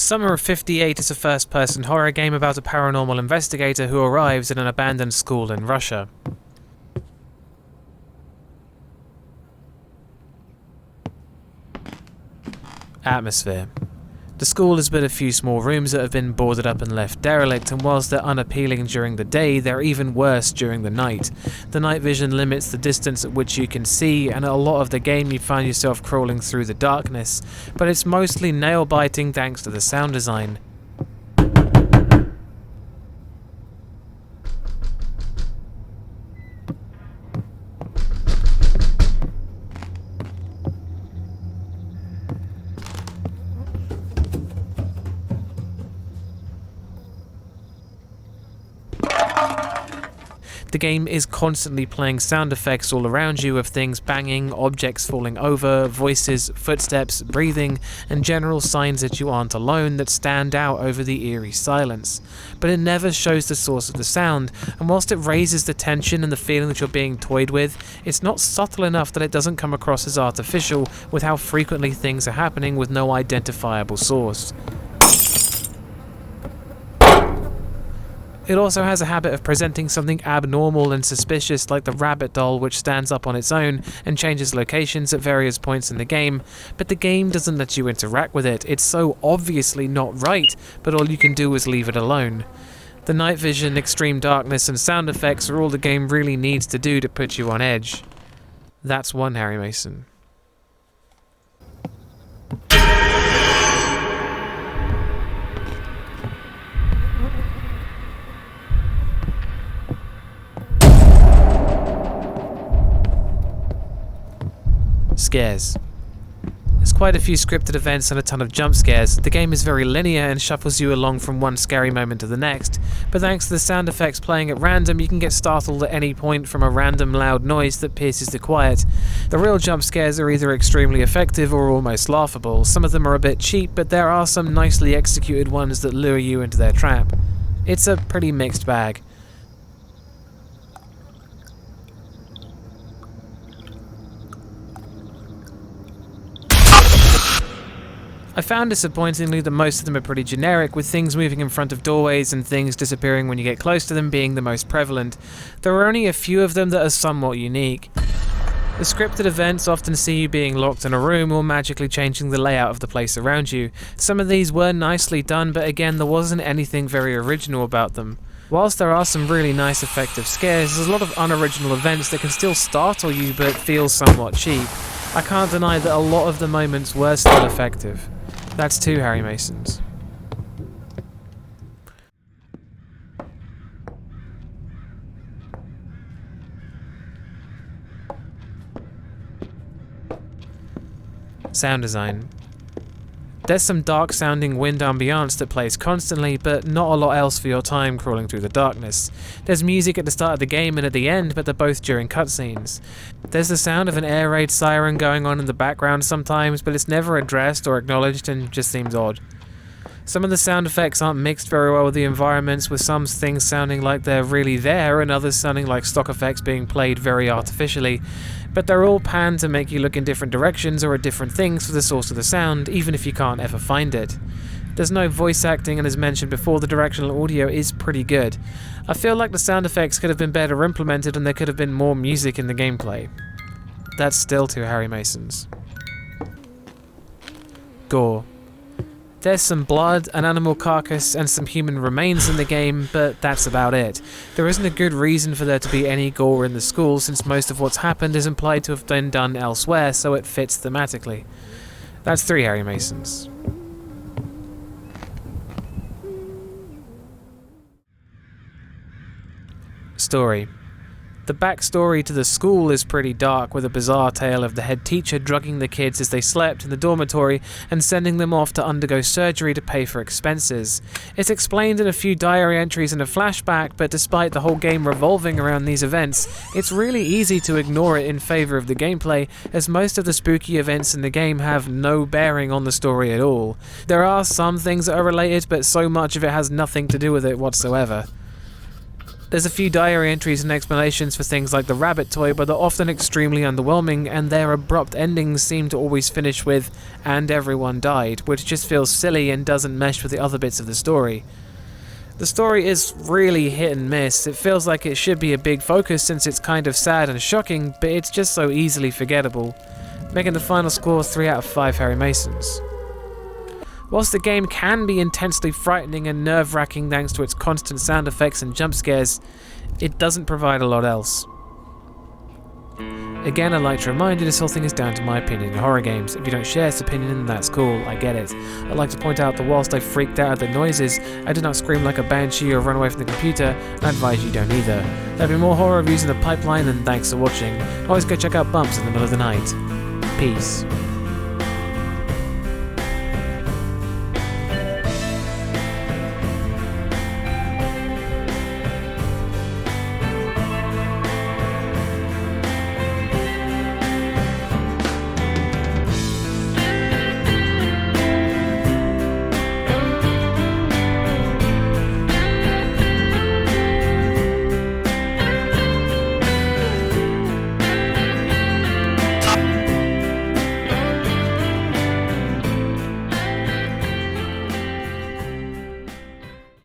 Summer of '58 is a first-person horror game about a paranormal investigator who arrives at an abandoned school in Russia. Atmosphere. The school has but a few small rooms that have been boarded up and left derelict, and whilst they're unappealing during the day, they're even worse during the night. The night vision limits the distance at which you can see, and a lot of the game you find yourself crawling through the darkness, but it's mostly nail-biting thanks to the sound design. The game is constantly playing sound effects all around you of things banging, objects falling over, voices, footsteps, breathing, and general signs that you aren't alone that stand out over the eerie silence. But it never shows the source of the sound, and whilst it raises the tension and the feeling that you're being toyed with, it's not subtle enough that it doesn't come across as artificial with how frequently things are happening with no identifiable source. It also has a habit of presenting something abnormal and suspicious like the rabbit doll, which stands up on its own and changes locations at various points in the game, but the game doesn't let you interact with it. It's so obviously not right, but all you can do is leave it alone. The night vision, extreme darkness, and sound effects are all the game really needs to do to put you on edge. That's one Harry Mason. Scares. There's quite a few scripted events and a ton of jump scares. The game is very linear and shuffles you along from one scary moment to the next, but thanks to the sound effects playing at random, you can get startled at any point from a random loud noise that pierces the quiet. The real jump scares are either extremely effective or almost laughable. Some of them are a bit cheap, but there are some nicely executed ones that lure you into their trap. It's a pretty mixed bag. I found disappointingly that most of them are pretty generic, with things moving in front of doorways and things disappearing when you get close to them being the most prevalent. There are only a few of them that are somewhat unique. The scripted events often see you being locked in a room or magically changing the layout of the place around you. Some of these were nicely done, but again, there wasn't anything very original about them. Whilst there are some really nice effective scares, there's a lot of unoriginal events that can still startle you but feel somewhat cheap. I can't deny that a lot of the moments were still effective. That's 2 Harry Masons. Sound design. There's some dark sounding wind ambiance that plays constantly, but not a lot else for your time crawling through the darkness. There's music at the start of the game and at the end, but they're both during cutscenes. There's the sound of an air raid siren going on in the background sometimes, but it's never addressed or acknowledged and just seems odd. Some of the sound effects aren't mixed very well with the environments, with some things sounding like they're really there and others sounding like stock effects being played very artificially, but they're all panned to make you look in different directions or at different things for the source of the sound, even if you can't ever find it. There's no voice acting, and as mentioned before, the directional audio is pretty good. I feel like the sound effects could have been better implemented and there could have been more music in the gameplay. That's still 2 Harry Masons. Gore. There's some blood, an animal carcass, and some human remains in the game, but that's about it. There isn't a good reason for there to be any gore in the school, since most of what's happened is implied to have been done elsewhere, so it fits thematically. That's 3 Harry Masons. Story. The backstory to the school is pretty dark, with a bizarre tale of the head teacher drugging the kids as they slept in the dormitory and sending them off to undergo surgery to pay for expenses. It's explained in a few diary entries and a flashback, but despite the whole game revolving around these events, it's really easy to ignore it in favor of the gameplay, as most of the spooky events in the game have no bearing on the story at all. There are some things that are related, but so much of it has nothing to do with it whatsoever. There's a few diary entries and explanations for things like the rabbit toy, but they're often extremely underwhelming, and their abrupt endings seem to always finish with, "and everyone died," which just feels silly and doesn't mesh with the other bits of the story. The story is really hit and miss. It feels like it should be a big focus since it's kind of sad and shocking, but it's just so easily forgettable, making the final score 3 out of 5 Harry Masons. Whilst the game can be intensely frightening and nerve-wracking thanks to its constant sound effects and jump scares, it doesn't provide a lot else. Again, I'd like to remind you this whole thing is down to my opinion in horror games. If you don't share this opinion, then that's cool, I get it. I'd like to point out that whilst I freaked out at the noises, I did not scream like a banshee or run away from the computer, and I advise you don't either. There'll be more horror reviews in the pipeline, and thanks for watching. Always go check out Bumps in the middle of the night. Peace.